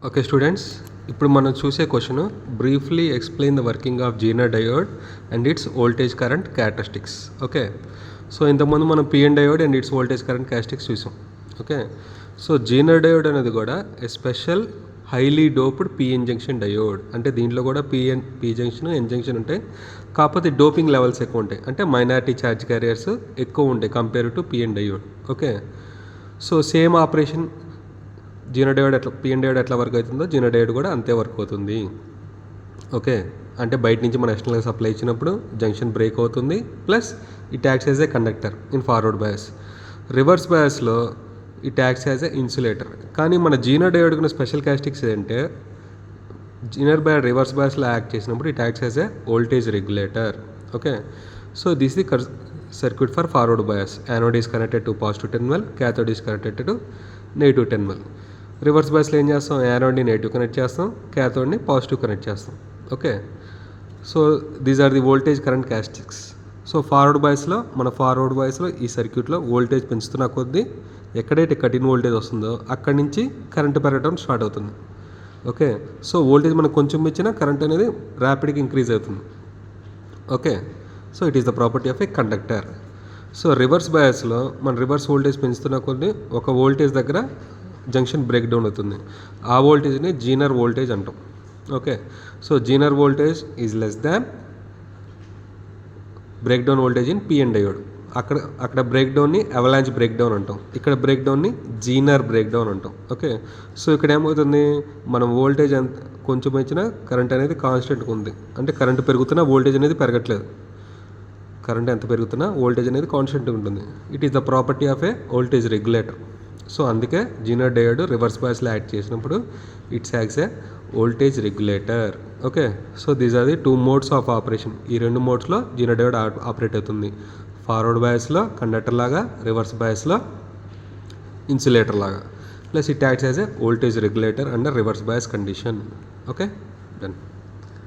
Okay students, ఇప్పుడు మనం చూసే question briefly explain the working of Zener diode and its voltage current characteristics. Okay, so ఇంతకుముందు మనం PN diode and its voltage current characteristics చూసాం. Okay, so Zener diode అనేది కూడా a special highly doped PN junction diode. అంటే దీంట్లో కూడా P junction ఎన్ junction ఉంటాయి, కాకపోతే డోపింగ్ లెవెల్స్ ఎక్కువ ఉంటాయి. అంటే మైనారిటీ ఛార్జ్ క్యారియర్స్ ఎక్కువ ఉంటాయి compare to PN diode. Okay, so same operation Zener diode PN diode ఎట్లా వర్క్ అవుతుందో జీనర్ డయోడ్ కూడా అంతే వర్క్ అవుతుంది. ఓకే, అంటే బయట నుంచి మన ఎక్స్టర్నల్ సప్లై ఇచ్చినప్పుడు జంక్షన్ బ్రేక్ అవుతుంది, plus it acts as a conductor in forward bias. Reverse బయాస్లో it acts as a insulator. కానీ మన జీనర్ డయోడ్ ఉన్న స్పెషల్ క్యారెక్టరిస్టిక్స్ ఏంటంటే జీనర్ బయాడ్ రివర్స్ బయాస్లో యాక్ట్ చేసినప్పుడు it acts as a voltage regulator. Okay, so this the circuit for forward bias. Anode is connected to positive terminal, cathode is connected to negative terminal. Reverse బయాస్లో ఏం చేస్తాం, యానోడ్ని negative connect చేస్తాం, క్యాథోడ్ని positive connect చేస్తాం. Okay, so these are the voltage current characteristics. So forward బయాస్లో ఈ సర్క్యూట్లో వోల్టేజ్ పెంచుతున్న కొద్దీ ఎక్కడైతే కటిన్ వోల్టేజ్ వస్తుందో అక్కడి నుంచి కరెంట్ పెరగడం స్టార్ట్ అవుతుంది. ఓకే, సో వోల్టేజ్ మనకు కొంచెం ఇచ్చినా కరెంట్ అనేది ర్యాపిడ్గా ఇంక్రీజ్ అవుతుంది. Okay, so it is the property of a conductor. So reverse బయాస్లో మన రివర్స్ వోల్టేజ్ పెంచుతున్న కొద్దీ ఒక వోల్టేజ్ దగ్గర జంక్షన్ బ్రేక్ డౌన్ అవుతుంది. ఆ వోల్టేజ్ని జీనర్ వోల్టేజ్ అంటాం. Okay, so Zener voltage is less than break down voltage in PN diode. అక్కడ బ్రేక్ డౌన్ని అవలాంచ్ బ్రేక్ డౌన్ అంటాం, ఇక్కడ బ్రేక్ డౌన్ని జీనర్ బ్రేక్ డౌన్ అంటాం. ఓకే, సో ఇక్కడ ఏమవుతుంది, మనం వోల్టేజ్ ఎంత కొంచెం ఇచ్చినా కరెంట్ అనేది కాన్స్టెంట్గా ఉంది. అంటే కరెంట్ పెరుగుతున్నా వోల్టేజ్ అనేది పెరగట్లేదు. కరెంట్ ఎంత పెరుగుతున్నా వోల్టేజ్ అనేది కాన్స్టెంట్గా ఉంటుంది. It is the property of a voltage regulator. So అందుకే జీనర్ డయోడ్ రివర్స్ బయాస్లో యాక్ట్ చేసినప్పుడు it's acts a voltage regulator. Okay, so these are the two modes of operation. ఈ రెండు మోడ్స్లో జీనర్ డయోడ్ ఆపరేట్ అవుతుంది. ఫార్వర్డ్ బయాస్లో conductor లాగా, reverse బయాస్లో ఇన్సులేటర్ లాగా. Plus it acts as a voltage regulator under reverse bias condition. Okay, done.